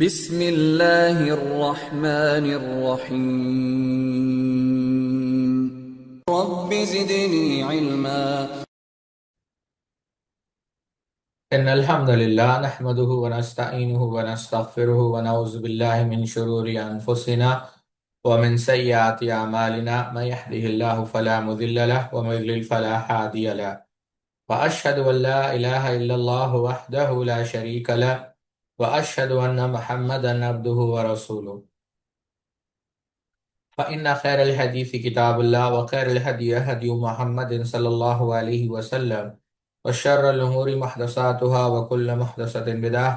بسم اللہ الرحمن الرحیم رب زدنی علما إن الحمد لله نحمده ونستعينه ونستغفره ونعوذ بالله من شرور أنفسنا ومن سيئات أعمالنا من يهده الله فلا مضل له ومن يضلل فلا هادي له وأشهد أن لا إله إلا الله وحده لا شريك له وأشهد أن محمدا عبده ورسوله فإن خير الحديث كتاب الله وخير الهدي هدي محمد صلى الله عليه وسلم وشر الأمور محدثاتها وكل محدثة بدعة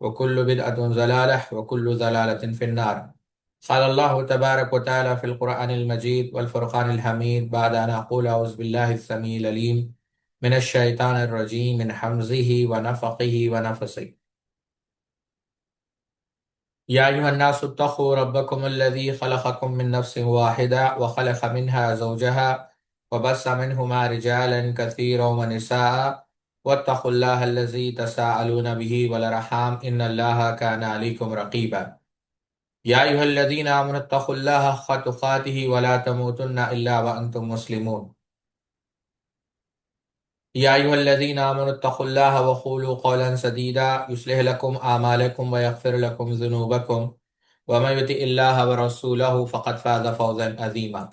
وكل بدعة ضلالة وكل ضلالة في النار. قال الله تبارك وتعالى في القرآن المجيد والفرقان الحميد بعد أن أقول أعوذ بالله السميع العليم من الشيطان الرجيم من حمزه ونفخه ونفثه. يا أيها الناس اتقوا ربكم الذي خلقكم من نفس واحدة وخلق منها زوجها وبث منهما رجالا كثيرا ونساء واتقوا الله الذي تساءلون به والأرحام إن الله كان عليكم رقيبا. يا أيها الذين آمنوا اتقوا الله حق تقاته ولا تموتن إلا وأنتم مسلمون. يا أيها الذين آمنوا اتقوا الله وقولوا قولا سديدا يصلح لكم أعمالكم ويغفر لكم ذنوبكم ومن يطع الله ورسوله فقد فاز فوزا عظيما.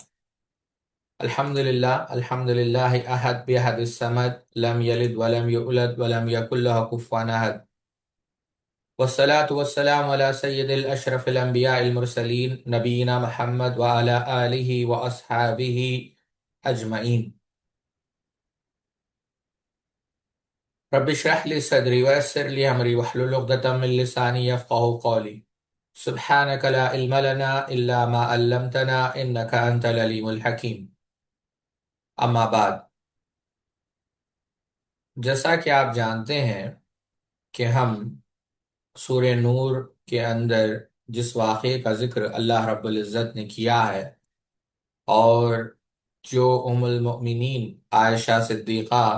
الحمد لله أحد بأحد الصمد لم يلد ولم يولد ولم يكن له كفوا أحد والصلاة والسلام على سيد الأشرف الأنبياء المرسلين نبينا محمد وعلى آله وأصحابه أجمعين. رب اشرح لي صدري ويسر لي أمري واحلل عقدة من لساني يفقهوا قولي. سبحانك لا علم لنا إلا ما علمتنا إنك أنت العليم الحكيم. اما بعد، جیسا کہ آپ جانتے ہیں کہ ہم سورہ نور کے اندر جس واقعے کا ذکر اللہ رب العزت نے کیا ہے اور جو ام المؤمنین عائشہ صدیقہ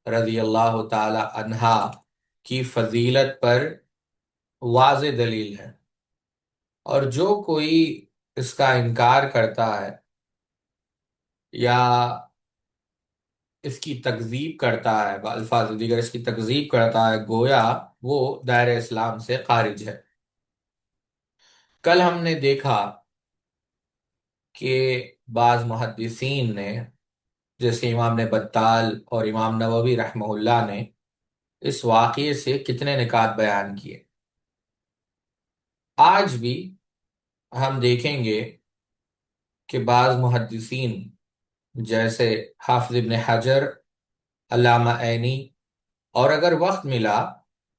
رضی اللہ تعالی عنہا کی فضیلت پر واضح دلیل ہے، اور جو کوئی اس کا انکار کرتا ہے یا اس کی تکذیب کرتا ہے، بالفاظ دیگر اس کی تکذیب کرتا ہے، گویا وہ دائرہ اسلام سے خارج ہے۔ کل ہم نے دیکھا کہ بعض محدثین نے، جیسے امام نے بطال اور امام نووی رحمہ اللہ نے، اس واقعے سے کتنے نکات بیان کیے۔ آج بھی ہم دیکھیں گے کہ بعض محدثین جیسے حافظ ابن حجر، علامہ عینی، اور اگر وقت ملا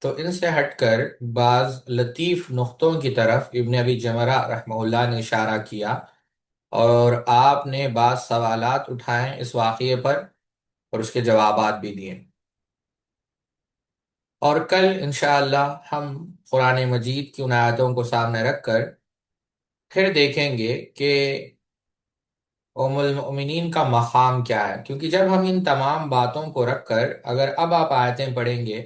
تو ان سے ہٹ کر بعض لطیف نقطوں کی طرف ابن ابی جمرہ رحمہ اللہ نے اشارہ کیا، اور آپ نے بعض سوالات اٹھائے اس واقعے پر اور اس کے جوابات بھی دیے۔ اور کل انشاءاللہ ہم قرآن مجید کی ان آیتوں کو سامنے رکھ کر پھر دیکھیں گے کہ ام المؤمنین کا مقام کیا ہے، کیونکہ جب ہم ان تمام باتوں کو رکھ کر اگر اب آپ آیتیں پڑھیں گے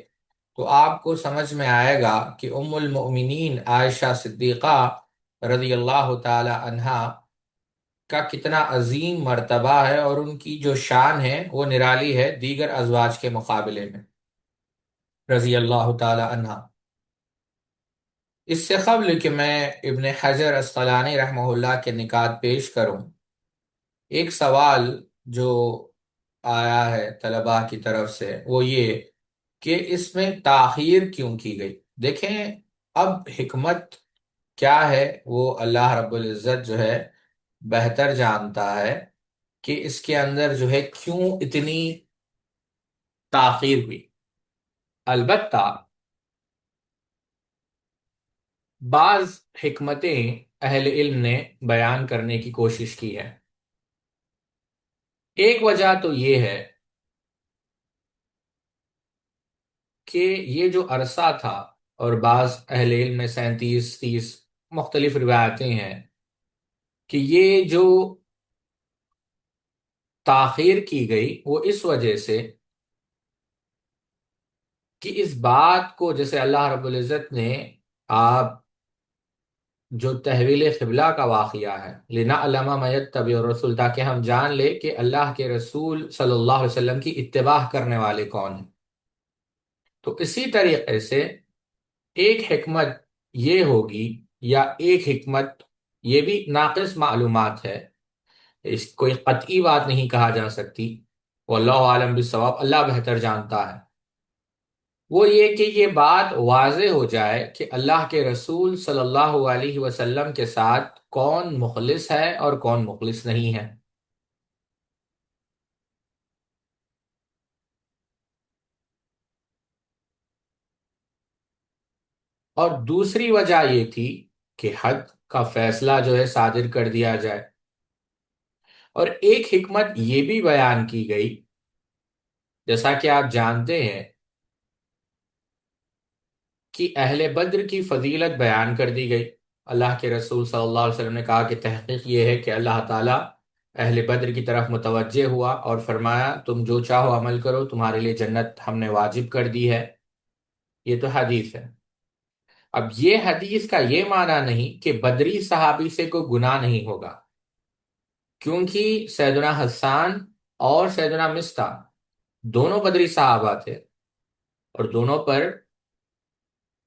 تو آپ کو سمجھ میں آئے گا کہ ام المؤمنین عائشہ صدیقہ رضی اللہ تعالی عنہا کا کتنا عظیم مرتبہ ہے، اور ان کی جو شان ہے وہ نرالی ہے دیگر ازواج کے مقابلے میں رضی اللہ تعالی عنہا۔ اس سے قبل کہ میں ابن حجر اسقلانی رحمہ اللہ کے نکات پیش کروں، ایک سوال جو آیا ہے طلباء کی طرف سے وہ یہ کہ اس میں تاخیر کیوں کی گئی۔ دیکھیں، اب حکمت کیا ہے وہ اللہ رب العزت جو ہے بہتر جانتا ہے کہ اس کے اندر جو ہے کیوں اتنی تاخیر ہوئی۔ البتہ بعض حکمتیں اہل علم نے بیان کرنے کی کوشش کی ہے۔ ایک وجہ تو یہ ہے کہ یہ جو عرصہ تھا، اور بعض اہل علم میں 37-30 مختلف روایتیں ہیں کہ یہ جو تاخیر کی گئی وہ اس وجہ سے کہ اس بات کو، جیسے اللہ رب العزت نے آپ جو تحویل قبلہ کا واقعہ ہے، لِنَعْلَمَ مَن يَتَّبِعُ الرَّسُولَ، تاکہ ہم جان لے کہ اللہ کے رسول صلی اللہ علیہ وسلم کی اتباع کرنے والے کون ہیں۔ تو اسی طریقے سے ایک حکمت یہ ہوگی، یا ایک حکمت یہ بھی ناقص معلومات ہے، اس کوئی قطعی بات نہیں کہا جا سکتی، واللہ عالم بالصواب، اللہ بہتر جانتا ہے، وہ یہ کہ یہ بات واضح ہو جائے کہ اللہ کے رسول صلی اللہ علیہ وسلم کے ساتھ کون مخلص ہے اور کون مخلص نہیں ہے۔ اور دوسری وجہ یہ تھی کہ حد کا فیصلہ جو ہے صادر کر دیا جائے۔ اور ایک حکمت یہ بھی بیان کی گئی، جیسا کہ آپ جانتے ہیں کہ اہل بدر کی فضیلت بیان کر دی گئی۔ اللہ کے رسول صلی اللہ علیہ وسلم نے کہا کہ تحقیق یہ ہے کہ اللہ تعالیٰ اہل بدر کی طرف متوجہ ہوا اور فرمایا تم جو چاہو عمل کرو، تمہارے لیے جنت ہم نے واجب کر دی ہے۔ یہ تو حدیث ہے۔ اب یہ حدیث کا یہ معنی نہیں کہ بدری صحابی سے کوئی گناہ نہیں ہوگا، کیونکہ سیدنا حسان اور سیدنا مصطح دونوں بدری صحابہ تھے، اور دونوں پر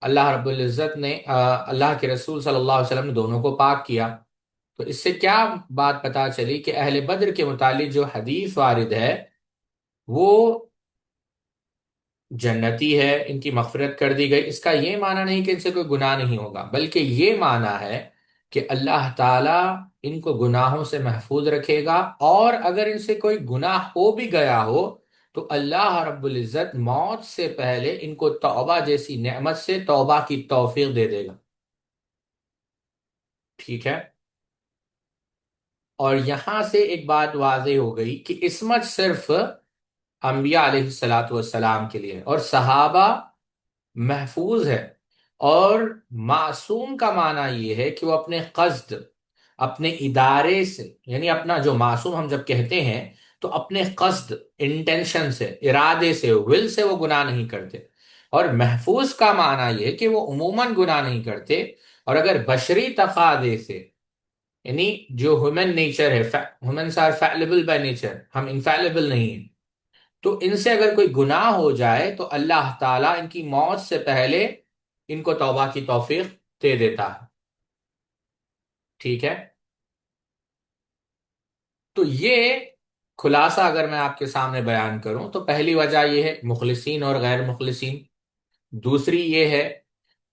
اللہ رب العزت نے اللہ کے رسول صلی اللہ علیہ وسلم نے دونوں کو پاک کیا۔ تو اس سے کیا بات پتا چلی کہ اہل بدر کے متعلق جو حدیث وارد ہے وہ جنتی ہے، ان کی مغفرت کر دی گئی۔ اس کا یہ معنی نہیں کہ ان سے کوئی گناہ نہیں ہوگا، بلکہ یہ معنی ہے کہ اللہ تعالیٰ ان کو گناہوں سے محفوظ رکھے گا، اور اگر ان سے کوئی گناہ ہو بھی گیا ہو تو اللہ رب العزت موت سے پہلے ان کو توبہ جیسی نعمت سے توبہ کی توفیق دے دے گا۔ ٹھیک ہے؟ اور یہاں سے ایک بات واضح ہو گئی کہ عصمت صرف انبیاء علیہ الصلاۃ والسلام کے لیے، اور صحابہ محفوظ ہے۔ اور معصوم کا معنی یہ ہے کہ وہ اپنے قصد، اپنے ادارے سے، یعنی اپنا جو معصوم ہم جب کہتے ہیں تو اپنے قصد، انٹینشن سے، ارادے سے، ول سے وہ گناہ نہیں کرتے۔ اور محفوظ کا معنی یہ ہے کہ وہ عموماً گناہ نہیں کرتے، اور اگر بشری تقاضے سے، یعنی جو ہیومن نیچر ہے، ہیومنس آر فیلیبل بائی نیچر، ہم انفیلیبل نہیں ہیں، تو ان سے اگر کوئی گناہ ہو جائے تو اللہ تعالیٰ ان کی موت سے پہلے ان کو توبہ کی توفیق دے دیتا ہے۔ ٹھیک ہے؟ تو یہ خلاصہ اگر میں آپ کے سامنے بیان کروں تو پہلی وجہ یہ ہے مخلصین اور غیر مخلصین، دوسری یہ ہے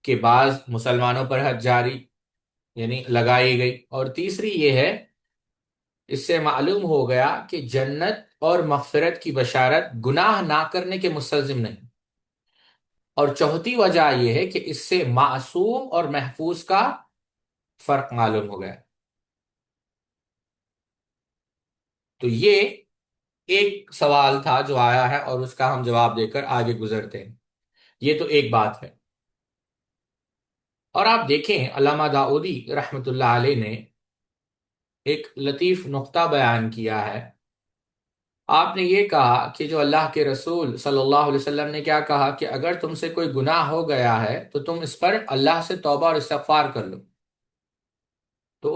کہ بعض مسلمانوں پر حد جاری یعنی لگائی گئی، اور تیسری یہ ہے، اس سے معلوم ہو گیا کہ جنت اور مغفرت کی بشارت گناہ نہ کرنے کے مستلزم نہیں، اور چوتھی وجہ یہ ہے کہ اس سے معصوم اور محفوظ کا فرق معلوم ہو گیا۔ تو یہ ایک سوال تھا جو آیا ہے، اور اس کا ہم جواب دے کر آگے گزرتے ہیں۔ یہ تو ایک بات ہے۔ اور آپ دیکھیں علامہ داؤدی رحمۃ اللہ علیہ نے ایک لطیف نقطہ بیان کیا ہے۔ آپ نے یہ کہا کہ جو اللہ کے رسول صلی اللہ علیہ وسلم نے کیا کہا کہ اگر تم سے کوئی گناہ ہو گیا ہے تو تم اس پر اللہ سے توبہ اور استغفار کر لو۔ تو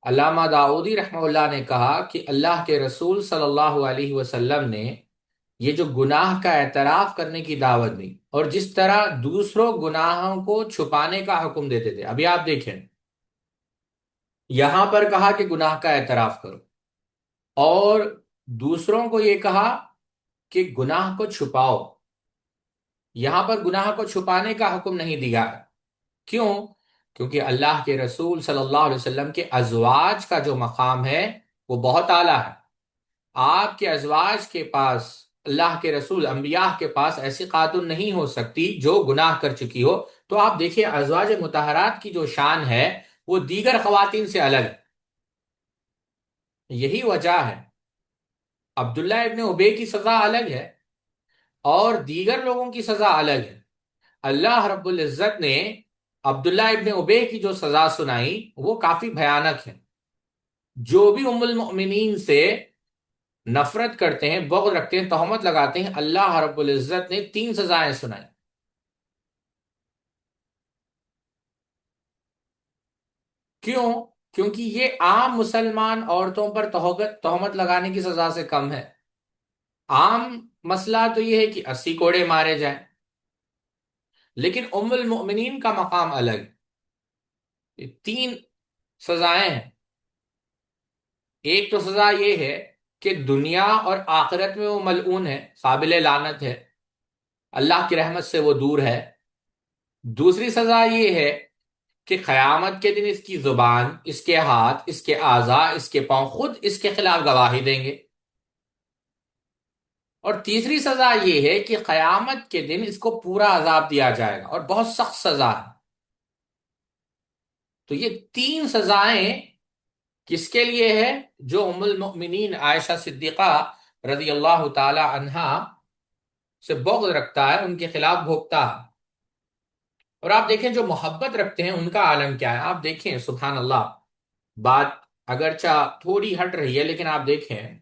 علامہ داؤدی رحمہ اللہ نے کہا کہ اللہ کے رسول صلی اللہ علیہ وسلم نے یہ جو گناہ کا اعتراف کرنے کی دعوت دی، اور جس طرح دوسروں گناہوں کو چھپانے کا حکم دیتے تھے، ابھی آپ دیکھیں یہاں پر کہا کہ گناہ کا اعتراف کرو، اور دوسروں کو یہ کہا کہ گناہ کو چھپاؤ۔ یہاں پر گناہ کو چھپانے کا حکم نہیں دیا۔ کیوں؟ کیونکہ اللہ کے رسول صلی اللہ علیہ وسلم کے ازواج کا جو مقام ہے وہ بہت اعلیٰ ہے۔ آپ کے ازواج کے پاس، اللہ کے رسول انبیاء کے پاس ایسی خاتون نہیں ہو سکتی جو گناہ کر چکی ہو۔ تو آپ دیکھیے ازواج مطہرات کی جو شان ہے وہ دیگر خواتین سے الگ ہے۔ یہی وجہ ہے عبداللہ ابن ابی کی سزا الگ ہے اور دیگر لوگوں کی سزا الگ ہے۔ اللہ رب العزت نے عبداللہ ابن ابی کی جو سزا سنائی وہ کافی بھیانک ہے۔ جو بھی ام المؤمنین سے نفرت کرتے ہیں، بغض رکھتے ہیں، تہمت لگاتے ہیں، اللہ رب العزت نے 3 سزائیں سنائی۔ کیوں؟ کیونکہ یہ عام مسلمان عورتوں پر تہمت لگانے کی سزا سے کم ہے۔ عام مسئلہ تو یہ ہے کہ 80 کوڑے مارے جائیں، لیکن ام المؤمنین کا مقام الگ ہے۔ یہ 3 سزائیں ہیں۔ ایک تو سزا یہ ہے کہ دنیا اور آخرت میں وہ ملعون ہے، قابل لعنت ہے، اللہ کی رحمت سے وہ دور ہے۔ دوسری سزا یہ ہے کہ قیامت کے دن اس کی زبان، اس کے ہاتھ، اس کے اعضاء، اس کے پاؤں خود اس کے خلاف گواہی دیں گے۔ اور تیسری سزا یہ ہے کہ قیامت کے دن اس کو پورا عذاب دیا جائے گا، اور بہت سخت سزا ہے۔ تو یہ 3 سزائیں کس کے لیے ہے؟ جو ام المؤمنین عائشہ صدیقہ رضی اللہ تعالی عنہا سے بغض رکھتا ہے، ان کے خلاف بھوکتا ہے۔ اور آپ دیکھیں جو محبت رکھتے ہیں ان کا عالم کیا ہے۔ آپ دیکھیں سبحان اللہ، بات اگرچہ تھوڑی ہٹ رہی ہے لیکن آپ دیکھیں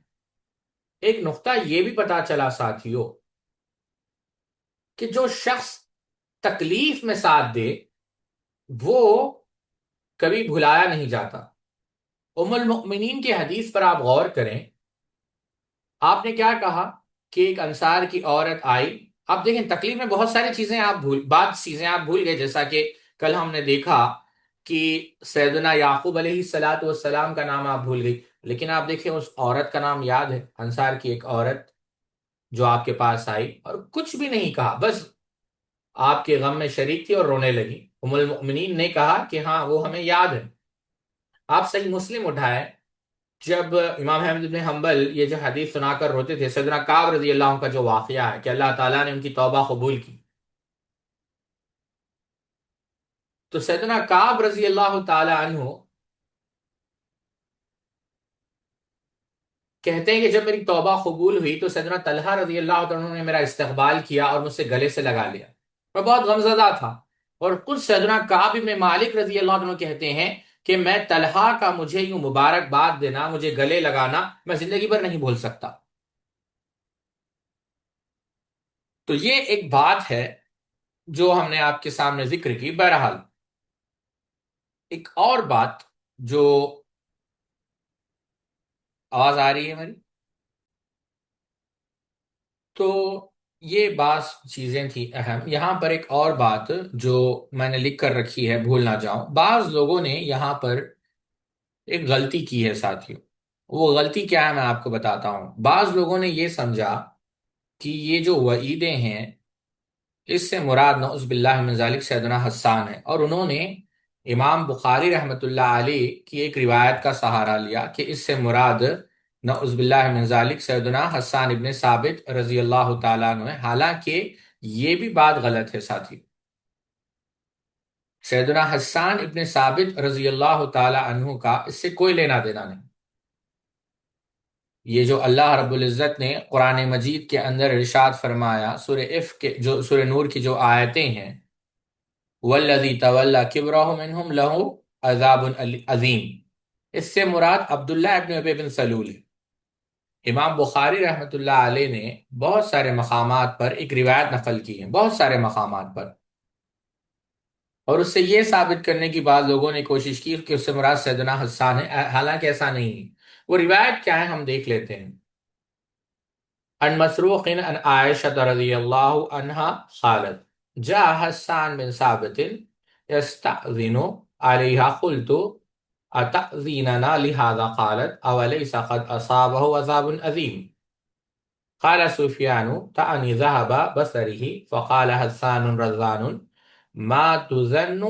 ایک نقطہ یہ بھی پتا چلا ساتھیوں کہ جو شخص تکلیف میں ساتھ دے وہ کبھی بھلایا نہیں جاتا۔ ام المؤمنین کی حدیث پر آپ غور کریں، آپ نے کیا کہا کہ ایک انصار کی عورت آئی۔ آپ دیکھیں تکلیف میں بہت ساری چیزیں بعض چیزیں آپ بھول گئے، جیسا کہ کل ہم نے دیکھا کہ سیدنا یعقوب علیہ الصلاۃ والسلام کا نام آپ بھول گئی، لیکن آپ دیکھیں اس عورت کا نام یاد ہے، انصار کی ایک عورت جو آپ کے پاس آئی اور کچھ بھی نہیں کہا، بس آپ کے غم میں شریک تھی اور رونے لگی۔ ام المؤمنین نے کہا کہ ہاں وہ ہمیں یاد ہے۔ آپ صحیح مسلم اٹھائے، جب امام احمد بن حنبل یہ جو حدیث سنا کر روتے تھے، سیدنا کعب رضی اللہ عنہ کا جو واقعہ ہے کہ اللہ تعالیٰ نے ان کی توبہ قبول کی، تو سیدنا کعب رضی اللہ تعالی عنہ کہتے ہیں کہ جب میری توبہ قبول ہوئی تو سیدنا طلحہ رضی اللہ عنہ نے میرا استقبال کیا اور مجھ سے گلے سے لگا لیا۔ میں بہت غمزدہ تھا، اور خود سیدنا کعب بن مالک رضی اللہ عنہ کہتے ہیں کہ میں طلحہ کا مجھے یوں مبارکباد دینا، مجھے گلے لگانا میں زندگی بھر نہیں بھول سکتا۔ تو یہ ایک بات ہے جو ہم نے آپ کے سامنے ذکر کی۔ بہرحال ایک اور بات جو، آواز آ رہی ہے میری؟ تو یہ بعض چیزیں تھیں اہم۔ یہاں پر ایک اور بات جو میں نے لکھ کر رکھی ہے، بھول نہ جاؤں، بعض لوگوں نے یہاں پر ایک غلطی کی ہے ساتھیوں۔ وہ غلطی کیا ہے میں آپ کو بتاتا ہوں۔ بعض لوگوں نے یہ سمجھا کہ یہ جو وعیدیں ہیں اس سے مراد نعوذ باللہ من ذالک سیدنا حسان ہے، اور انہوں نے امام بخاری رحمۃ اللہ علیہ کی ایک روایت کا سہارا لیا کہ اس سے مراد نعوذ باللہ من ذالک سیدنا حسان ابن ثابت رضی اللہ تعالیٰ عنہ ہے۔ حالانکہ یہ بھی بات غلط ہے ساتھی۔ سیدنا حسان ابن ثابت رضی اللہ تعالیٰ عنہ کا اس سے کوئی لینا دینا نہیں۔ یہ جو اللہ رب العزت نے قرآن مجید کے اندر ارشاد فرمایا، سورہ نور کی جو آیتیں ہیں، والذی تولی کبرہ منہم لہ عذاب عظیم، اس سے مراد عبداللہ ابن ابی بن سلول ہے۔ امام بخاری رحمۃ اللہ علیہ نے بہت سارے مقامات پر ایک روایت نقل کی ہے، بہت سارے مقامات پر، اور اس سے یہ ثابت کرنے کی بعض لوگوں نے کوشش کی کہ اس سے مراد سیدنا حسان ہے، حالانکہ ایسا نہیں ہے۔ وہ روایت کیا ہے ہم دیکھ لیتے ہیں۔ عن مسروق عن عائشة رضی اللہ عنہا قالت جاء حسان بن ثابت يستأذن عليها قلت أتأذيننا لهذا قالت أوليس قد أصابه عذاب عظيم قال سفيان تعني ذهب بصره فقال حسان رضان ما تزن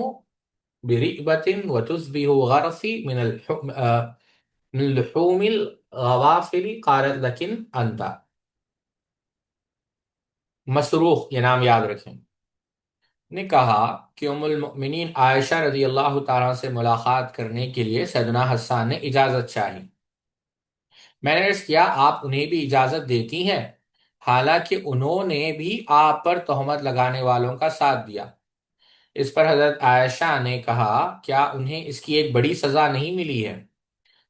برئبة وتسبه غرسي من لحوم الغوافل قالت لكن أنت۔ مسروق، یہ نام یاد رکھیں، نے کہا کہ ام المؤمنین عائشہ رضی اللہ تعالیٰ سے ملاقات کرنے کے لیے سیدنا حسان نے اجازت چاہی۔ میں نے عرض کیا آپ انہیں بھی اجازت دیتی ہیں، حالانکہ انہوں نے بھی آپ پر تہمت لگانے والوں کا ساتھ دیا۔ اس پر حضرت عائشہ نے کہا کیا انہیں اس کی ایک بڑی سزا نہیں ملی ہے؟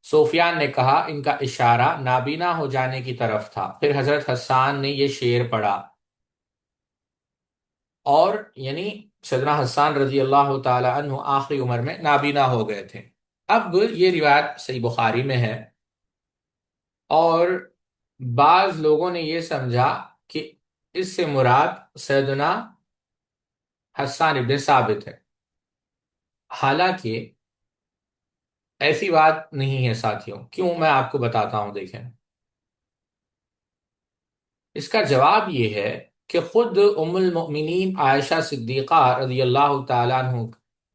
سفیان نے کہا ان کا اشارہ نابینا ہو جانے کی طرف تھا۔ پھر حضرت حسان نے یہ شعر پڑھا، اور یعنی سیدنا حسان رضی اللہ تعالی عنہ آخری عمر میں نابینا ہو گئے تھے۔ اب یہ روایت صحیح بخاری میں ہے، اور بعض لوگوں نے یہ سمجھا کہ اس سے مراد سیدنا حسان ابن ثابت ہے، حالانکہ ایسی بات نہیں ہے ساتھیوں۔ کیوں؟ میں آپ کو بتاتا ہوں، دیکھیں۔ اس کا جواب یہ ہے کہ خود ام المؤمنین عائشہ صدیقہ رضی اللہ تعالیٰ عنہ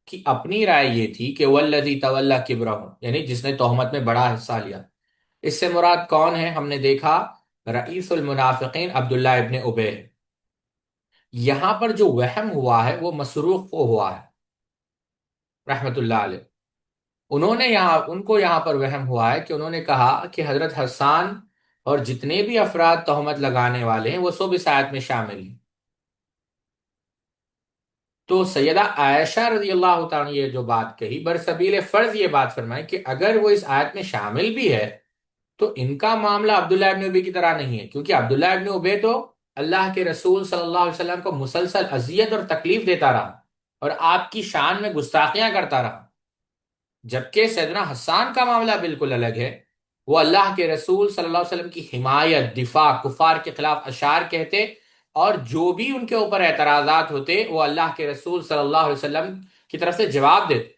کی اپنی رائے یہ تھی کہ والذی تولی کبرہ، یعنی جس نے تہمت میں بڑا حصہ لیا، اس سے مراد کون ہے؟ ہم نے دیکھا رئیس المنافقین عبداللہ ابن ابی ہے۔ یہاں پر جو وہم ہوا ہے وہ مسروق کو ہوا ہے، رحمت اللہ علیہ۔ ان کو یہاں پر وہم ہوا ہے کہ انہوں نے کہا کہ حضرت حسان اور جتنے بھی افراد تہمت لگانے والے ہیں وہ سب اس آیت میں شامل ہیں۔ تو سیدہ عائشہ رضی اللہ تعالیٰ نے یہ جو بات کہی، برسبیل فرض یہ بات فرمائی کہ اگر وہ اس آیت میں شامل بھی ہے تو ان کا معاملہ عبداللہ ابن ابی کی طرح نہیں ہے، کیونکہ عبداللہ ابن ابی تو اللہ کے رسول صلی اللہ علیہ وسلم کو مسلسل اذیت اور تکلیف دیتا رہا اور آپ کی شان میں گستاخیاں کرتا رہا، جبکہ سیدنا حسان کا معاملہ بالکل الگ ہے۔ وہ اللہ کے رسول صلی اللہ علیہ وسلم کی حمایت، دفاع، کفار کے خلاف اشعار کہتے، اور جو بھی ان کے اوپر اعتراضات ہوتے وہ اللہ کے رسول صلی اللہ علیہ وسلم کی طرف سے جواب دیتے۔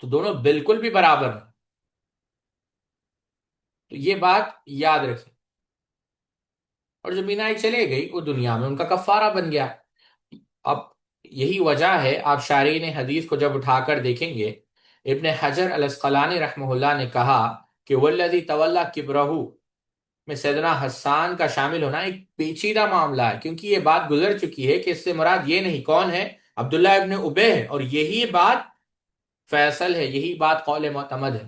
تو دونوں بالکل بھی برابر ہیں، تو یہ بات یاد رکھیں۔ اور جو بینائی چلے گئی وہ دنیا میں ان کا کفارہ بن گیا۔ اب یہی وجہ ہے، آپ شارحین حدیث کو جب اٹھا کر دیکھیں گے، ابن حجر الاسقلانی رحمہ اللہ نے کہا کہ والذی تولی کبرہ میں سیدنا حسان کا شامل ہونا ایک پیچیدہ معاملہ ہے، کیونکہ یہ بات گزر چکی ہے کہ اس سے مراد یہ نہیں، کون ہے؟ عبداللہ ابن ابی ہے، اور یہی بات فیصل ہے، یہی بات قول معتمد ہے۔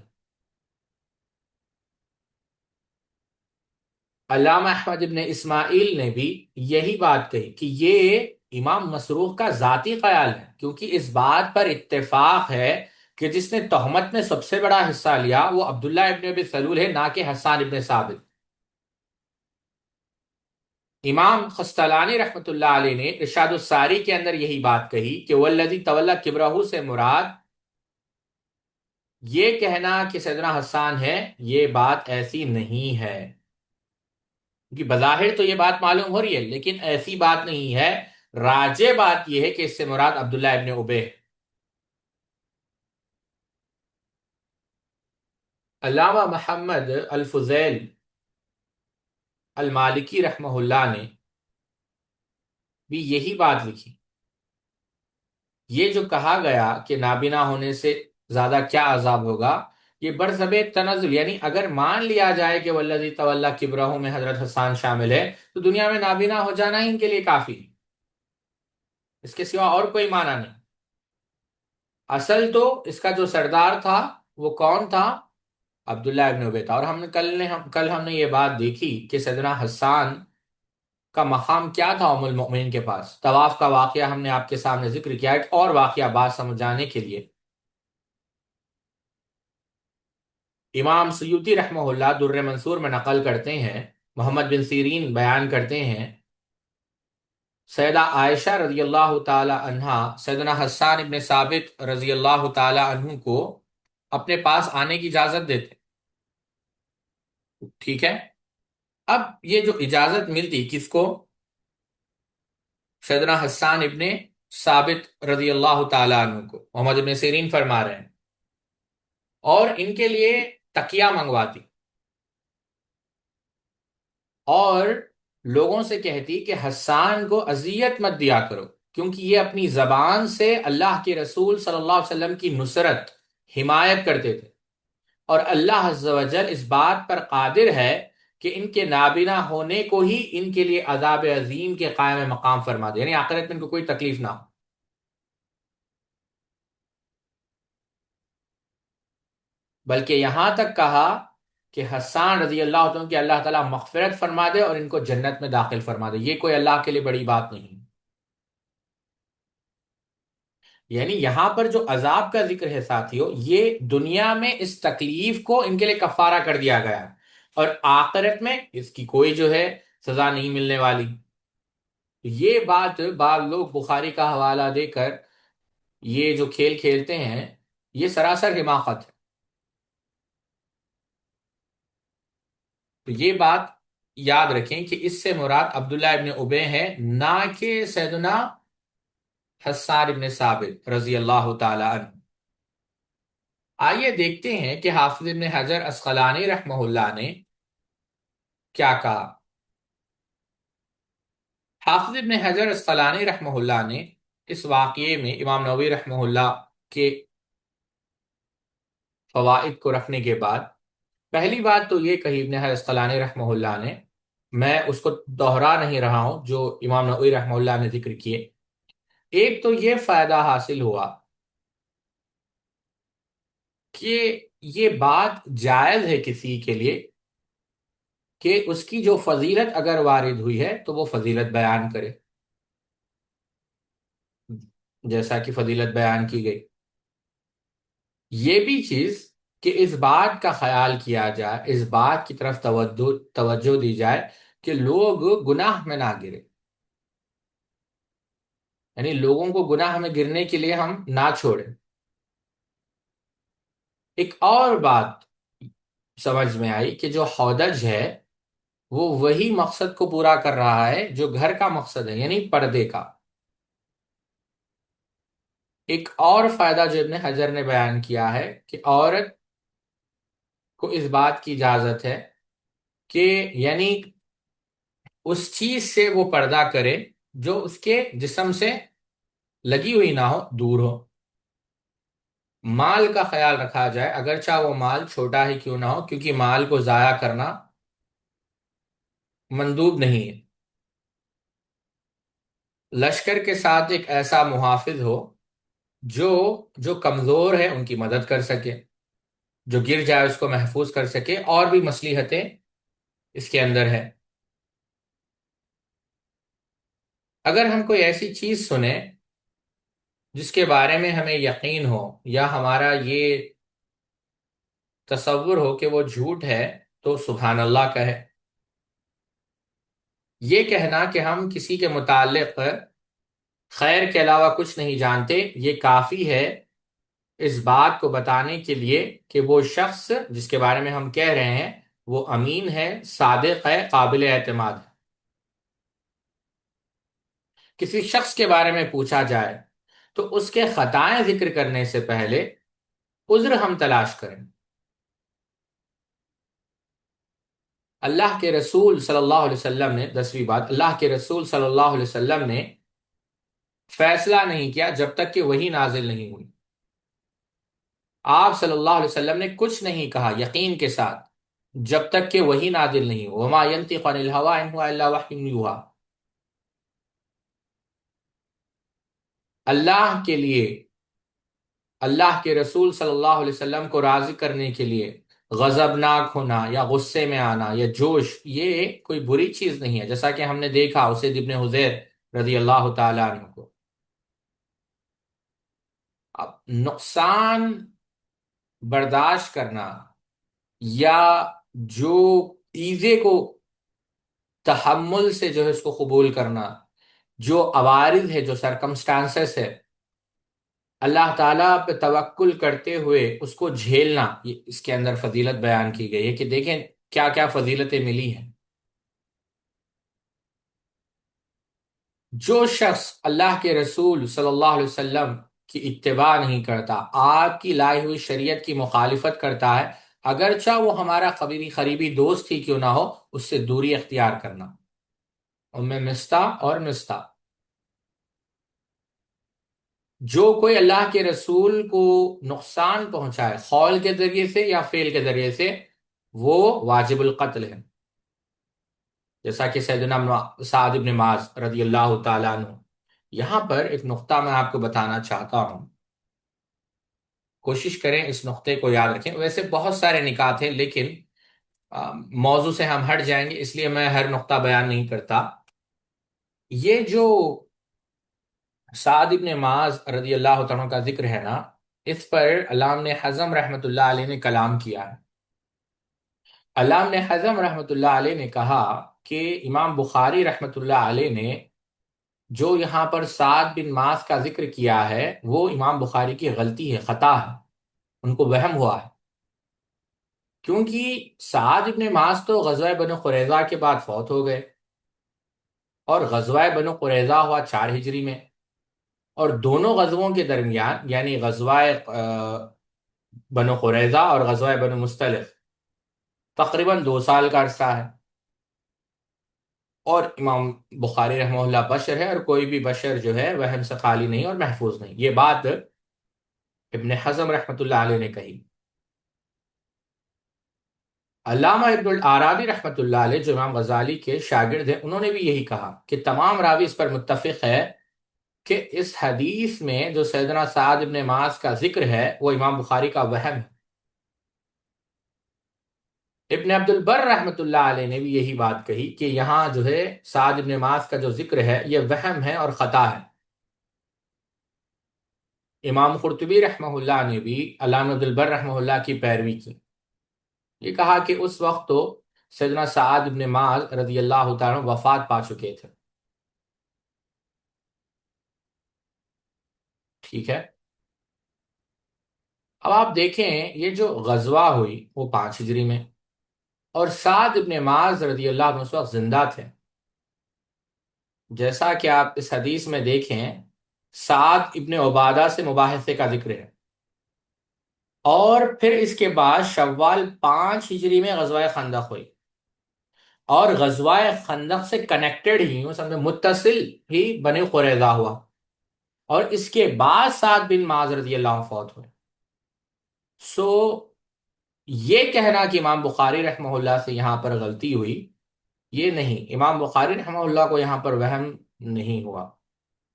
علامہ احمد ابن اسماعیل نے بھی یہی بات کہی کہ یہ امام مسروق کا ذاتی خیال ہے، کیونکہ اس بات پر اتفاق ہے کہ جس نے تہمت میں سب سے بڑا حصہ لیا وہ عبداللہ ابن ابی سلول ہے، نہ کہ حسان ابن ثابت۔ امام خستلانی رحمت اللہ علیہ نے ارشاد الساری کے اندر یہی بات کہی کہ والذی تولی کبرہ سے مراد یہ کہنا کہ سیدنا حسان ہے، یہ بات ایسی نہیں ہے، کیونکہ بظاہر تو یہ بات معلوم ہو رہی ہے لیکن ایسی بات نہیں ہے۔ راجع بات یہ ہے کہ اس سے مراد عبداللہ ابن ابی ہے۔ علامہ محمد الفضیل المالکی رحمہ اللہ نے بھی یہی بات لکھی۔ یہ جو کہا گیا کہ نابینا ہونے سے زیادہ کیا عذاب ہوگا، یہ برسب تنزل، یعنی اگر مان لیا جائے کہ والذی تولی کبرہ میں حضرت حسان شامل ہے تو دنیا میں نابینا ہو جانا ہی ان کے لیے کافی ہے، اس کے سوا اور کوئی معنی نہیں۔ اصل تو اس کا جو سردار تھا وہ کون تھا؟ عبداللہ ابن ابی تھا۔ اور کل ہم نے یہ بات دیکھی کہ سیدنا حسان کا مقام کیا تھا ام المؤمنین کے پاس۔ طواف کا واقعہ ہم نے آپ کے سامنے ذکر کیا، ایک اور واقعہ بات سمجھانے کے لیے۔ امام سیوطی رحمہ اللہ در منصور میں نقل کرتے ہیں، محمد بن سیرین بیان کرتے ہیں، سیدہ عائشہ رضی اللہ تعالی عنہا سیدنا حسان ابن ثابت رضی اللہ تعالی عنہ کو اپنے پاس آنے کی اجازت دیتے، ٹھیک ہے؟ اب یہ جو اجازت ملتی کس کو؟ سیدنا حسان ابن ثابت رضی اللہ تعالی عنہ کو، محمد ابن سیرین فرما رہے ہیں، اور ان کے لیے تکیہ منگواتی اور لوگوں سے کہتی کہ حسان کو اذیت مت دیا کرو، کیونکہ یہ اپنی زبان سے اللہ کے رسول صلی اللہ علیہ وسلم کی نصرت، حمایت کرتے تھے، اور اللہ عز و جل اس بات پر قادر ہے کہ ان کے نابینا ہونے کو ہی ان کے لیے عذاب عظیم کے قائم مقام فرما دے، یعنی آخرت میں ان کو کوئی تکلیف نہ ہو۔ بلکہ یہاں تک کہا کہ حسان رضی اللہ عنہ کہ اللہ تعالیٰ مغفرت فرما دے اور ان کو جنت میں داخل فرما دے، یہ کوئی اللہ کے لیے بڑی بات نہیں۔ یعنی یہاں پر جو عذاب کا ذکر ہے ساتھیو، یہ دنیا میں اس تکلیف کو ان کے لیے کفارہ کر دیا گیا، اور آخرت میں اس کی کوئی جو ہے سزا نہیں ملنے والی۔ یہ بات بعض لوگ بخاری کا حوالہ دے کر یہ جو کھیل کھیلتے ہیں، یہ سراسر حماقت ہے۔ تو یہ بات یاد رکھیں کہ اس سے مراد عبداللہ ابن ابے ہے، نہ کہ سیدنا حسان ابن ثابت رضی اللہ تعالی عنہ۔ آئیے دیکھتے ہیں کہ حافظ ابن حجر اسقلانی رحمہ اللہ نے کیا کہا۔ حافظ ابن حجر اسقلانی رحمہ اللہ نے اس واقعے میں امام نووی رحمہ اللہ کے فوائد کو رکھنے کے بعد پہلی بات تو یہ کہی ابن حجر اسقلانی رحمہ اللہ نے، میں اس کو دوہرا نہیں رہا ہوں جو امام نووی رحمہ اللہ نے ذکر کیے۔ ایک تو یہ فائدہ حاصل ہوا کہ یہ بات جائز ہے کسی کے لیے کہ اس کی جو فضیلت اگر وارد ہوئی ہے تو وہ فضیلت بیان کرے، جیسا کہ فضیلت بیان کی گئی۔ یہ بھی چیز کہ اس بات کا خیال کیا جائے، اس بات کی طرف توجہ دی جائے کہ لوگ گناہ میں نہ گرے، یعنی لوگوں کو گناہ میں گرنے کے لیے ہم نہ چھوڑیں۔ ایک اور بات سمجھ میں آئی کہ جو ہودج ہے وہ وہی مقصد کو پورا کر رہا ہے جو گھر کا مقصد ہے، یعنی پردے کا۔ ایک اور فائدہ جو ابن حجر نے بیان کیا ہے کہ عورت کو اس بات کی اجازت ہے کہ یعنی اس چیز سے وہ پردہ کرے جو اس کے جسم سے لگی ہوئی نہ ہو، دور ہو۔ مال کا خیال رکھا جائے اگرچہ وہ مال چھوٹا ہی کیوں نہ ہو، کیونکہ مال کو ضائع کرنا مندوب نہیں ہے۔ لشکر کے ساتھ ایک ایسا محافظ ہو جو جو کمزور ہے ان کی مدد کر سکے، جو گر جائے اس کو محفوظ کر سکے، اور بھی مصلحتیں اس کے اندر ہے۔ اگر ہم کوئی ایسی چیز سنیں جس کے بارے میں ہمیں یقین ہو یا ہمارا یہ تصور ہو کہ وہ جھوٹ ہے تو سبحان اللہ کہے۔ یہ کہنا کہ ہم کسی کے متعلق خیر کے علاوہ کچھ نہیں جانتے، یہ کافی ہے اس بات کو بتانے کے لیے کہ وہ شخص جس کے بارے میں ہم کہہ رہے ہیں وہ امین ہے، صادق ہے، قابل اعتماد ہے۔ کسی شخص کے بارے میں پوچھا جائے تو اس کے خطائیں ذکر کرنے سے پہلے عذر ہم تلاش کریں۔ اللہ کے رسول صلی اللہ علیہ وسلم نے، 10ویں بات، اللہ کے رسول صلی اللہ علیہ وسلم نے فیصلہ نہیں کیا جب تک کہ وحی نازل نہیں ہوئی۔ آپ صلی اللہ علیہ وسلم نے کچھ نہیں کہا یقین کے ساتھ جب تک کہ وحی نازل نہیں ہو۔ وما ينطق عن الهوى ان هو الا وحی یوحی۔ اللہ کے لیے، اللہ کے رسول صلی اللہ علیہ وسلم کو راضی کرنے کے لیے غضبناک ہونا یا غصے میں آنا یا جوش یہ کوئی بری چیز نہیں ہے، جیسا کہ ہم نے دیکھا اسید ابن حضیر رضی اللہ تعالیٰ عنہ کو۔ اب نقصان برداشت کرنا یا جو ایزے کو تحمل سے جو ہے اس کو قبول کرنا، جو عوارض ہے، جو سرکمسٹانسز ہے، اللہ تعالیٰ پہ توکل کرتے ہوئے اس کو جھیلنا، یہ اس کے اندر فضیلت بیان کی گئی ہے کہ دیکھیں کیا کیا فضیلتیں ملی ہیں۔ جو شخص اللہ کے رسول صلی اللہ علیہ وسلم کی اتباع نہیں کرتا، آپ کی لائی ہوئی شریعت کی مخالفت کرتا ہے، اگرچہ وہ ہمارا قریبی دوست ہی کیوں نہ ہو، اس سے دوری اختیار کرنا۔ ام مستح اور مستح، جو کوئی اللہ کے رسول کو نقصان پہنچائے قول کے ذریعے سے یا فعل کے ذریعے سے، وہ واجب القتل ہے، جیسا کہ سیدنا سعد بن معاذ رضی اللہ تعالیٰ عنہ۔ یہاں پر ایک نقطہ میں آپ کو بتانا چاہتا ہوں، کوشش کریں اس نقطے کو یاد رکھیں۔ ویسے بہت سارے نکات ہیں لیکن موضوع سے ہم ہٹ جائیں گے، اس لیے میں ہر نقطہ بیان نہیں کرتا۔ یہ جو سعد بن معاذ رضی اللہ تعالیٰ کا ذکر ہے نا، اس پر علامہ ابن حزم رحمۃ اللہ علیہ نے کلام کیا ہے۔ علامہ ابن حزم رحمۃ اللہ علیہ نے کہا کہ امام بخاری رحمۃ اللہ علیہ نے جو یہاں پر سعد بن معاذ کا ذکر کیا ہے وہ امام بخاری کی غلطی ہے، خطا ہے، ان کو وہم ہوا ہے۔ کیونکہ سعد ابن معاذ تو غزوہ بنو قریظہ کے بعد فوت ہو گئے، اور غزوہ بنو قریظہ ہوا 4 ہجری میں، اور دونوں غزووں کے درمیان یعنی غزوہ بنو قریظہ اور غزوہ بنو مصطلق تقریباً 2 سال کا عرصہ ہے۔ اور امام بخاری رحمہ اللہ بشر ہے، اور کوئی بھی بشر جو ہے وہم سے خالی نہیں اور محفوظ نہیں، یہ بات ابن حزم رحمۃ اللہ علیہ نے کہی۔ علامہ ابن العرابی رحمۃ اللہ علیہ جو امام غزالی کے شاگرد ہیں، انہوں نے بھی یہی کہا کہ تمام راوی اس پر متفق ہے کہ اس حدیث میں جو سیدنا سعد ابن معاذ کا ذکر ہے وہ امام بخاری کا وہم ہے۔ ابن عبد البر رحمۃ اللہ علیہ نے بھی یہی بات کہی کہ یہاں جو ہے سعد ابن معاذ کا جو ذکر ہے یہ وہم ہے اور خطا ہے۔ امام قرطبی رحمہ اللہ نے بھی علامہ عبد البر رحمہ اللہ کی پیروی کی، یہ کہا کہ اس وقت تو سیدنا سعد ابن معاذ رضی اللہ تعالیٰ عنہ وفات پا چکے تھے۔ ٹھیک ہے، اب آپ دیکھیں یہ جو غزوہ ہوئی وہ 5 ہجری میں، اور سعد ابن معاذ رضی اللہ عنہ اس وقت زندہ تھے۔ جیسا کہ آپ اس حدیث میں دیکھیں، سعد ابن عبادہ سے مباحثے کا ذکر ہے، اور پھر اس کے بعد شوال 5 ہجری میں غزوہ خندق ہوئی، اور غزوہ خندق سے کنیکٹڈ ہی متصل ہی بنی قریظہ ہوا، اور اس کے بعد سعد بن معاذ رضی اللہ عنہ فوت ہوئے۔ سو یہ کہنا کہ امام بخاری رحمہ اللہ سے یہاں پر غلطی ہوئی، یہ نہیں، امام بخاری رحمہ اللہ کو یہاں پر وہم نہیں ہوا،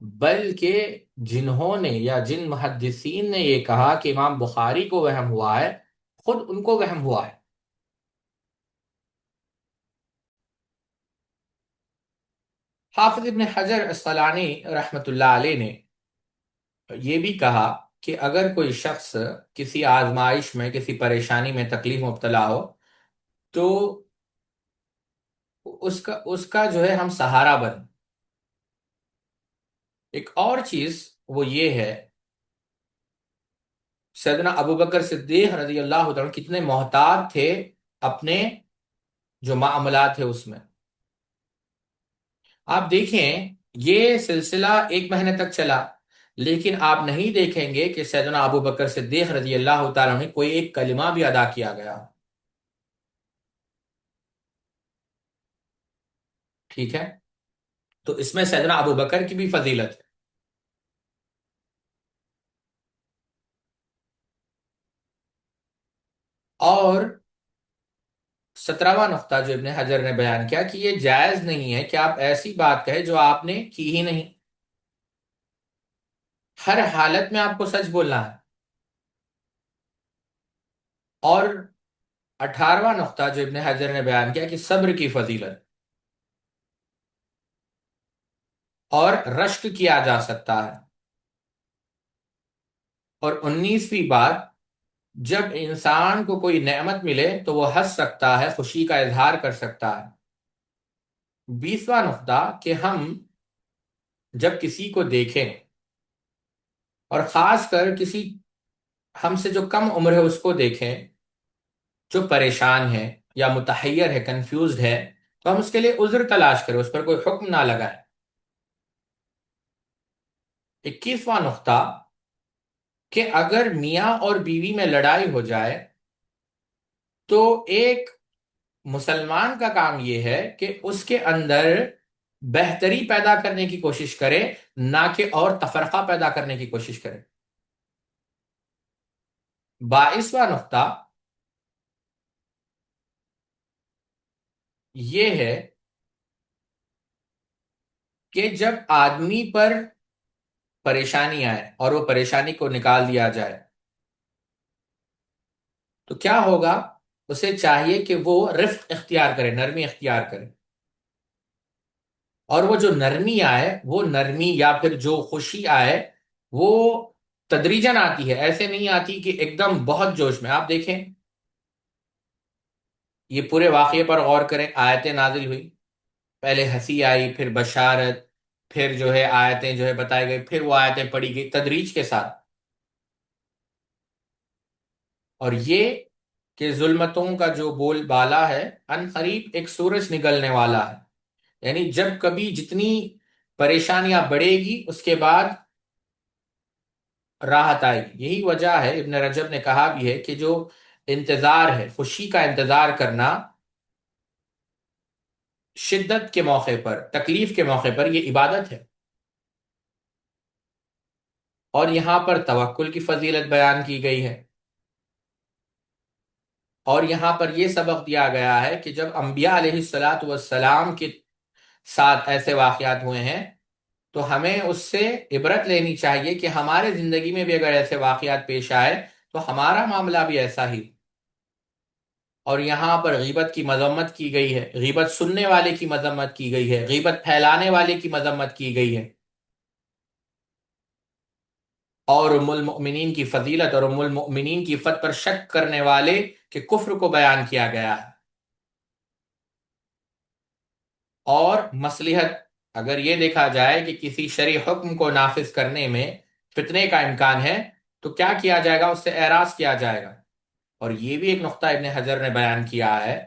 بلکہ جنہوں نے یا جن محدثین نے یہ کہا کہ امام بخاری کو وہم ہوا ہے، خود ان کو وہم ہوا ہے۔ حافظ ابن حجر عسقلانی رحمۃ اللہ علیہ نے یہ بھی کہا کہ اگر کوئی شخص کسی آزمائش میں، کسی پریشانی میں، تکلیف مبتلا ہو، تو اس کا جو ہے ہم سہارا بن۔ ایک اور چیز وہ یہ ہے، سیدنا ابو بکر صدیق رضی اللہ عنہ کتنے محتاط تھے اپنے جو معاملات تھے اس میں۔ آپ دیکھیں یہ سلسلہ 1 مہینے تک چلا، لیکن آپ نہیں دیکھیں گے کہ سیدنا ابو بکر صدیق رضی اللہ تعالیٰ نے کوئی ایک کلمہ بھی ادا کیا گیا۔ ٹھیک ہے، تو اس میں سیدنا ابو بکر کی بھی فضیلت ہے۔ اور 17واں نقطہ جو ابن حجر نے بیان کیا کہ یہ جائز نہیں ہے کہ آپ ایسی بات کہیں جو آپ نے کی ہی نہیں، ہر حالت میں آپ کو سچ بولنا ہے۔ اور 18واں نقطہ جو ابن حجر نے بیان کیا کہ صبر کی فضیلت، اور رشک کیا جا سکتا ہے۔ اور 19ویں بات، جب انسان کو کوئی نعمت ملے تو وہ ہنس سکتا ہے، خوشی کا اظہار کر سکتا ہے۔ 20واں نقطہ کہ ہم جب کسی کو دیکھیں، اور خاص کر کسی ہم سے جو کم عمر ہے اس کو دیکھیں جو پریشان ہے یا متحیر ہے، کنفیوزڈ ہے، تو ہم اس کے لیے عذر تلاش کریں، اس پر کوئی حکم نہ لگائیں۔ 21واں نقطہ کہ اگر میاں اور بیوی میں لڑائی ہو جائے تو ایک مسلمان کا کام یہ ہے کہ اس کے اندر بہتری پیدا کرنے کی کوشش کرے، نہ کہ اور تفرقہ پیدا کرنے کی کوشش کرے۔ 22واں نقطہ یہ ہے کہ جب آدمی پر پریشانی آئے اور وہ پریشانی کو نکال دیا جائے تو کیا ہوگا، اسے چاہیے کہ وہ رفق اختیار کرے، نرمی اختیار کرے، اور وہ جو نرمی آئے، وہ نرمی یا پھر جو خوشی آئے وہ تدریجاً آتی ہے، ایسے نہیں آتی کہ ایک دم بہت جوش میں۔ آپ دیکھیں یہ پورے واقعے پر غور کریں، آیتیں نازل ہوئی، پہلے ہنسی آئی، پھر بشارت، پھر جو ہے آیتیں جو ہے بتائی گئی، پھر وہ آیتیں پڑھی گئی تدریج کے ساتھ۔ اور یہ کہ ظلمتوں کا جو بول بالا ہے ان قریب ایک سورج نکلنے والا ہے، یعنی جب کبھی جتنی پریشانیاں بڑھے گی اس کے بعد راحت آئے گی۔ یہی وجہ ہے، ابن رجب نے کہا بھی ہے کہ جو انتظار ہے، خوشی کا انتظار کرنا شدت کے موقع پر، تکلیف کے موقع پر، یہ عبادت ہے۔ اور یہاں پر توکل کی فضیلت بیان کی گئی ہے، اور یہاں پر یہ سبق دیا گیا ہے کہ جب انبیاء علیہ الصلاۃ والسلام کے ساتھ ایسے واقعات ہوئے ہیں تو ہمیں اس سے عبرت لینی چاہیے کہ ہمارے زندگی میں بھی اگر ایسے واقعات پیش آئے تو ہمارا معاملہ بھی ایسا ہی۔ اور یہاں پر غیبت کی مذمت کی گئی ہے، غیبت سننے والے کی مذمت کی گئی ہے، غیبت پھیلانے والے کی مذمت کی گئی ہے، اور ام المؤمنین کی فضیلت اور ام المؤمنین کی فتح پر شک کرنے والے کے کفر کو بیان کیا گیا ہے۔ اور مصلحت، اگر یہ دیکھا جائے کہ کسی شرعی حکم کو نافذ کرنے میں فتنے کا امکان ہے تو کیا کیا جائے گا، اس سے اعراض کیا جائے گا۔ اور یہ بھی ایک نقطہ ابن حجر نے بیان کیا ہے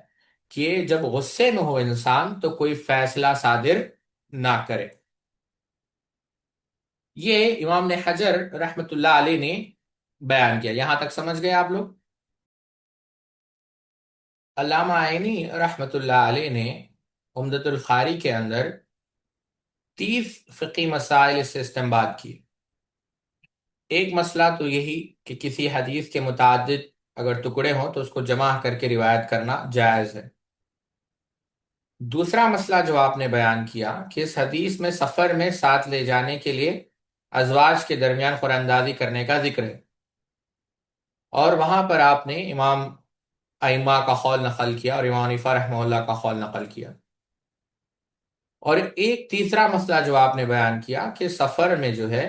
کہ جب غصے میں ہو انسان تو کوئی فیصلہ صادر نہ کرے۔ یہ امام نے حجر رحمت اللہ علیہ نے بیان کیا۔ یہاں تک سمجھ گئے آپ لوگ؟ علامہ عینی رحمت اللہ علیہ نے عمدۃ القاری کے اندر 30 فقی مسائل سے استنباط کی۔ ایک مسئلہ تو یہی کہ کسی حدیث کے متعدد اگر ٹکڑے ہوں تو اس کو جمع کر کے روایت کرنا جائز ہے۔ دوسرا مسئلہ جو آپ نے بیان کیا کہ اس حدیث میں سفر میں ساتھ لے جانے کے لیے ازواج کے درمیان قرآن اندازی کرنے کا ذکر ہے، اور وہاں پر آپ نے امام ائمہ کا قول نقل کیا اور امام حنیفہ رحمہ اللہ کا قول نقل کیا۔ اور ایک تیسرا مسئلہ جو آپ نے بیان کیا کہ سفر میں جو ہے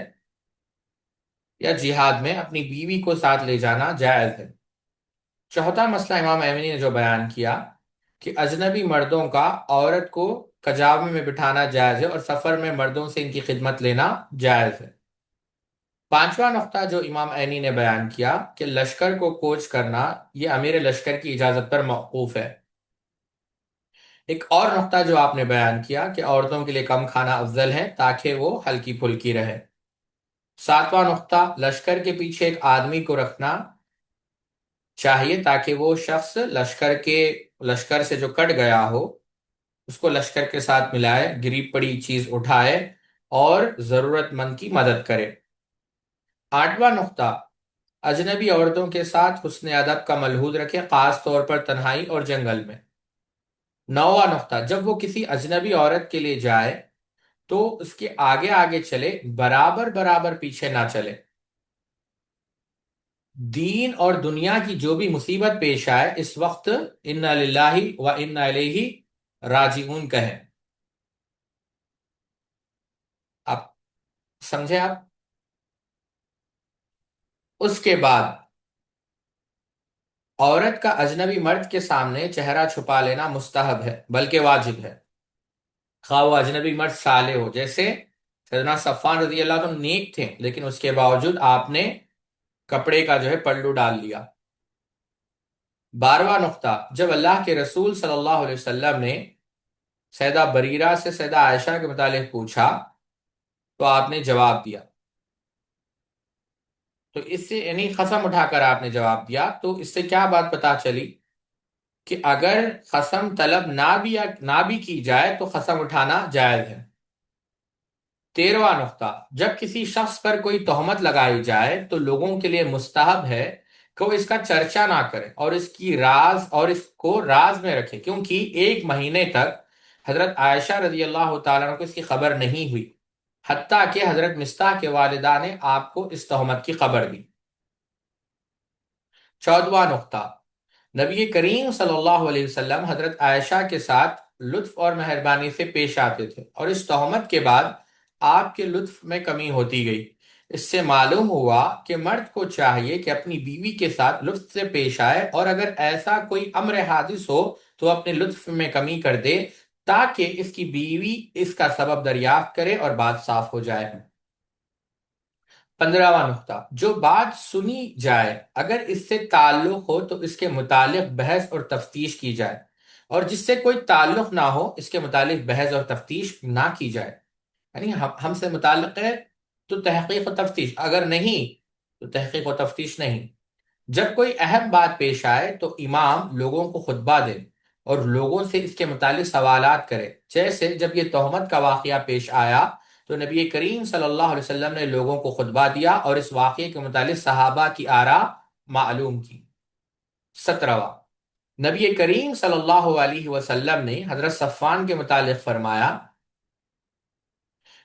یا جہاد میں اپنی بیوی کو ساتھ لے جانا جائز ہے۔ چوتھا مسئلہ امام ایمنی نے جو بیان کیا کہ اجنبی مردوں کا عورت کو کجاوے میں بٹھانا جائز ہے اور سفر میں مردوں سے ان کی خدمت لینا جائز ہے۔ پانچواں نقطہ جو امام عینی نے بیان کیا کہ لشکر کو کوچ کرنا یہ امیر لشکر کی اجازت پر موقوف ہے۔ ایک اور نقطہ جو آپ نے بیان کیا کہ عورتوں کے لیے کم کھانا افضل ہے تاکہ وہ ہلکی پھلکی رہے۔ ساتواں نقطہ، لشکر کے پیچھے ایک آدمی کو رکھنا چاہیے تاکہ وہ شخص لشکر سے جو کٹ گیا ہو اس کو لشکر کے ساتھ ملائے، گری پڑی چیز اٹھائے اور ضرورت مند کی مدد کرے۔ آٹھواں نقطہ، اجنبی عورتوں کے ساتھ حسن ادب کا ملحوظ رکھے، خاص طور پر تنہائی اور جنگل میں۔ نوواں نقطہ، جب وہ کسی اجنبی عورت کے لیے جائے تو اس کے آگے آگے چلے، برابر برابر پیچھے نہ چلے۔ دین اور دنیا کی جو بھی مصیبت پیش آئے اس وقت انا للہ و انا الیہ راجعون کہیں۔ آپ سمجھے آپ؟ اس کے بعد عورت کا اجنبی مرد کے سامنے چہرہ چھپا لینا مستحب ہے بلکہ واجب ہے، خواہ وہ اجنبی مرد صالح ہو۔ جیسے سیدنا صفوان رضی اللہ عنہ نیک تھے لیکن اس کے باوجود آپ نے کپڑے کا جو ہے پلو ڈال لیا۔ 12واں نقطہ، جب اللہ کے رسول صلی اللہ علیہ وسلم نے سیدہ بریرہ سے سیدہ عائشہ کے متعلق پوچھا تو آپ نے جواب دیا، تو اس سے یعنی قسم اٹھا کر آپ نے جواب دیا، تو اس سے کیا بات پتا چلی کہ اگر قسم طلب نہ بھی کی جائے تو قسم اٹھانا جائز ہے۔ 13واں نقطہ، جب کسی شخص پر کوئی تہمت لگائی جائے تو لوگوں کے لیے مستحب ہے کہ وہ اس کا چرچا نہ کرے اور اس کو راز میں رکھے، کیونکہ 1 مہینے تک حضرت عائشہ رضی اللہ تعالیٰ عنہ کو اس کی خبر نہیں ہوئی، حتیٰ کہ حضرت مصطح کے والدہ نے آپ کو اس تہمت کی خبر دی۔ 14واں نقطہ، نبی کریم صلی اللہ علیہ وسلم حضرت عائشہ کے ساتھ لطف اور مہربانی سے پیش آتے تھے، اور اس تہمت کے بعد آپ کے لطف میں کمی ہوتی گئی۔ اس سے معلوم ہوا کہ مرد کو چاہیے کہ اپنی بیوی کے ساتھ لطف سے پیش آئے، اور اگر ایسا کوئی امر حادث ہو تو اپنے لطف میں کمی کر دے تاکہ اس کی بیوی اس کا سبب دریافت کرے اور بات صاف ہو جائے۔ 15واں نقطہ، جو بات سنی جائے اگر اس سے تعلق ہو تو اس کے متعلق بحث اور تفتیش کی جائے، اور جس سے کوئی تعلق نہ ہو اس کے متعلق بحث اور تفتیش نہ کی جائے۔ یعنی ہم سے متعلق ہے تو تحقیق و تفتیش، اگر نہیں تو تحقیق و تفتیش نہیں۔ جب کوئی اہم بات پیش آئے تو امام لوگوں کو خطبہ دے اور لوگوں سے اس کے متعلق سوالات کرے، جیسے جب یہ تہمت کا واقعہ پیش آیا تو نبی کریم صلی اللہ علیہ وسلم نے لوگوں کو خطبہ دیا اور اس واقعے کے متعلق صحابہ کی آراء معلوم کی۔ 17واں، نبی کریم صلی اللہ علیہ وسلم نے حضرت صفوان کے متعلق فرمایا،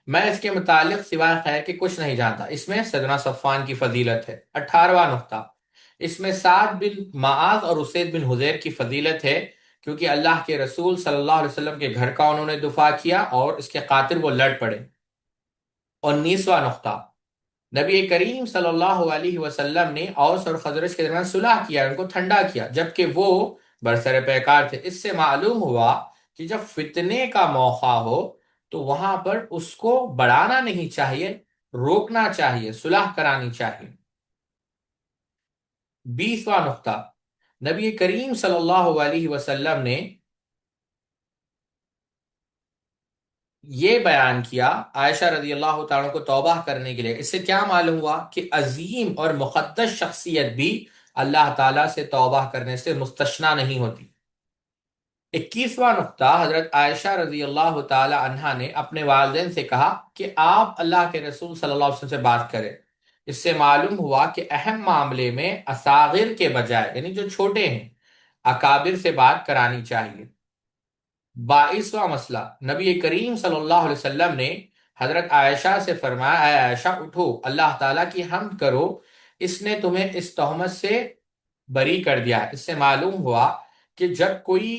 میں اس کے متعلق سوائے خیر کے کچھ نہیں جانتا۔ اس میں سیدنا صفوان کی فضیلت ہے۔ 18واں نقطہ، اس میں سعد بن معاذ اور اسید بن حضیر کی فضیلت ہے، کیونکہ اللہ کے رسول صلی اللہ علیہ وسلم کے گھر کا انہوں نے دفاع کیا اور اس کے قاتل وہ لڑ پڑے۔ 19واں نقطہ، نبی کریم صلی اللہ علیہ وسلم نے اوس اور خزرج کے درمیان صلح کیا، ان کو ٹھنڈا کیا جبکہ وہ برسر پیکار تھے۔ اس سے معلوم ہوا کہ جب فتنے کا موقع ہو تو وہاں پر اس کو بڑھانا نہیں چاہیے، روکنا چاہیے، صلح کرانی چاہیے۔ 20واں نقطہ، نبی کریم صلی اللہ علیہ وسلم نے یہ بیان کیا عائشہ رضی اللہ تعالیٰ کو توبہ کرنے کے لیے۔ اس سے کیا معلوم ہوا کہ عظیم اور مقدس شخصیت بھی اللہ تعالیٰ سے توبہ کرنے سے مستثنی نہیں ہوتی۔ 21واں نقطہ، حضرت عائشہ رضی اللہ تعالی عنہا نے اپنے والدین سے کہا کہ آپ اللہ کے رسول صلی اللہ علیہ وسلم سے بات کریں۔ اس سے معلوم ہوا کہ اہم معاملے میں اصاغر کے بجائے، یعنی جو چھوٹے ہیں، اکابر سے بات کرانی چاہیے۔ 22واں مسئلہ، نبی کریم صلی اللہ علیہ وسلم نے حضرت عائشہ سے فرمایا، اے عائشہ اٹھو، اللہ تعالیٰ کی حمد کرو، اس نے تمہیں اس تہمت سے بری کر دیا ہے۔ اس سے معلوم ہوا کہ جب کوئی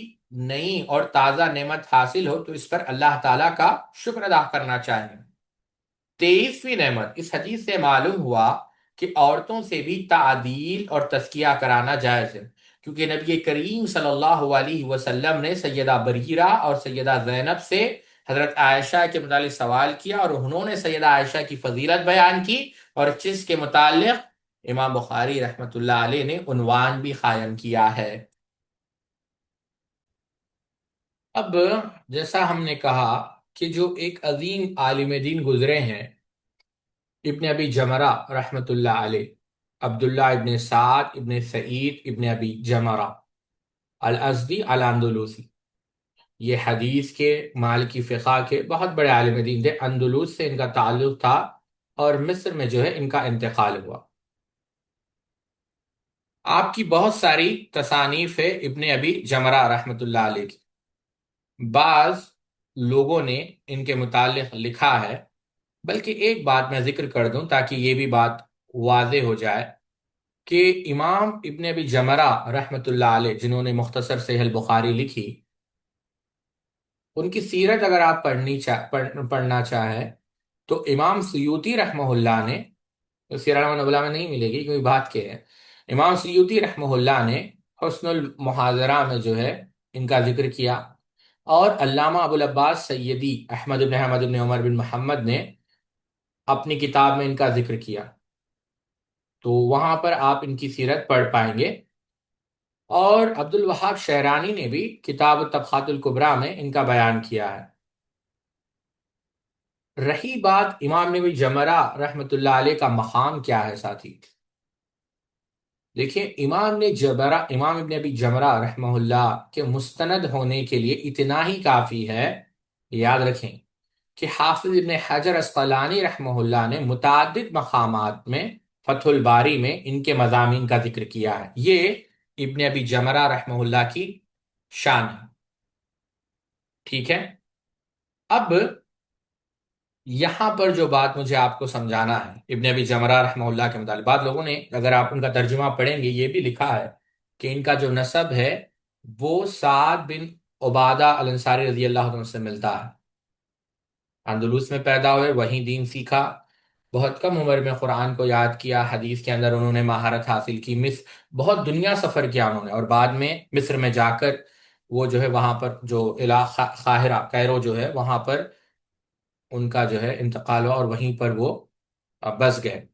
نئی اور تازہ نعمت حاصل ہو تو اس پر اللہ تعالیٰ کا شکر ادا کرنا چاہیے۔ 23ویں نعمت، اس حدیث سے معلوم ہوا کہ عورتوں سے بھی تعدیل اور تزکیہ کرانا جائز ہے، کیونکہ نبی کریم صلی اللہ علیہ وسلم نے سیدہ بریرہ اور سیدہ زینب سے حضرت عائشہ کے متعلق سوال کیا اور انہوں نے سیدہ عائشہ کی فضیلت بیان کی، اور اس چیز کے متعلق امام بخاری رحمۃ اللہ علیہ نے عنوان بھی قائم کیا ہے۔ اب جیسا ہم نے کہا کہ جو ایک عظیم عالم دین گزرے ہیں، ابن ابی جمرہ رحمۃ اللہ علیہ، عبداللہ ابن سعد ابن سعید ابن ابی جمرہ الازدی الاندلوسی، یہ حدیث کے، مالکی فقہ کے بہت بڑے عالم دین تھے۔ اندلس سے ان کا تعلق تھا اور مصر میں جو ہے ان کا انتقال ہوا۔ آپ کی بہت ساری تصانیف ہے ابن ابی جمرہ رحمۃ اللہ علیہ کی۔ بعض لوگوں نے ان کے متعلق لکھا ہے، بلکہ ایک بات میں ذکر کر دوں تاکہ یہ بھی بات واضح ہو جائے کہ امام ابن ابی جمرہ رحمۃ اللہ علیہ، جنہوں نے مختصر صحیح البخاری لکھی، ان کی سیرت اگر آپ پڑھنا چاہیں تو امام سیوطی رحمہ اللہ نے، سیر اعلام النبلاء میں نہیں ملے گی کیونکہ بات کے ہے، امام سیوطی رحمہ اللہ نے حسن المحاضرہ میں جو ہے ان کا ذکر کیا، اور علامہ ابو العباس سیدی احمد بن احمد بن عمر بن محمد نے اپنی کتاب میں ان کا ذکر کیا، تو وہاں پر آپ ان کی سیرت پڑھ پائیں گے۔ اور عبد الوہاب شہرانی نے بھی کتاب الطبقات الکبریٰ میں ان کا بیان کیا ہے۔ رہی بات امام ابن جمرہ رحمۃ اللہ علیہ کا مقام کیا ہے ساتھی، دیکھیں امام ابن ابی جمرہ رحمہ اللہ کے مستند ہونے کے لیے اتنا ہی کافی ہے، یاد رکھیں کہ حافظ ابن حجر اسقلانی رحمہ اللہ نے متعدد مقامات میں فتح الباری میں ان کے مضامین کا ذکر کیا ہے۔ یہ ابن ابی جمرہ رحمہ اللہ کی شان ہے، ٹھیک ہے۔ اب یہاں پر جو بات مجھے آپ کو سمجھانا ہے ابن ابی جمرہ رحمہ اللہ کے متعلق، بعض لوگوں نے، اگر آپ ان کا ترجمہ پڑھیں گے، یہ بھی لکھا ہے کہ ان کا جو نسب ہے وہ سعد بن عبادہ الانصاری رضی اللہ عنہ سے ملتا ہے۔ اندلس میں پیدا ہوئے، وہیں دین سیکھا، بہت کم عمر میں قرآن کو یاد کیا، حدیث کے اندر انہوں نے مہارت حاصل کی، بہت دنیا سفر کیا انہوں نے، اور بعد میں مصر میں جا کر وہ جو ہے وہاں پر جو علاقہ قاہرہ کیرو جو ہے وہاں پر ان کا جو ہے انتقال ہوا اور وہیں پر وہ بس گئے۔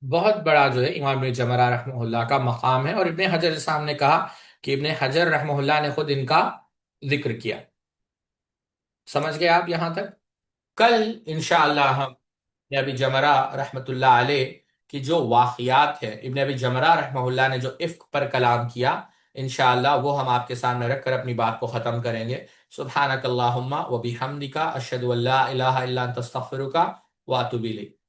بہت بڑا جو ہے امام ابن جمرہ رحمہ اللہ کا مقام ہے، اور ابن حجر صاحب نے کہا کہ ابن حجر رحمہ اللہ نے خود ان کا ذکر کیا۔ سمجھ گئے آپ یہاں تک؟ کل انشاءاللہ ہم ابن ابی جمرہ رحمۃ اللہ علیہ کی جو واقعات ہے، ابن ابی جمرہ رحمہ اللہ نے جو افک پر کلام کیا، انشاءاللہ وہ ہم آپ کے سامنے رکھ کر اپنی بات کو ختم کریں گے۔ سبحانک اللہم و بحمدک، اشہد ان لا الہ الا انت، استغفرک و اتوب الیک۔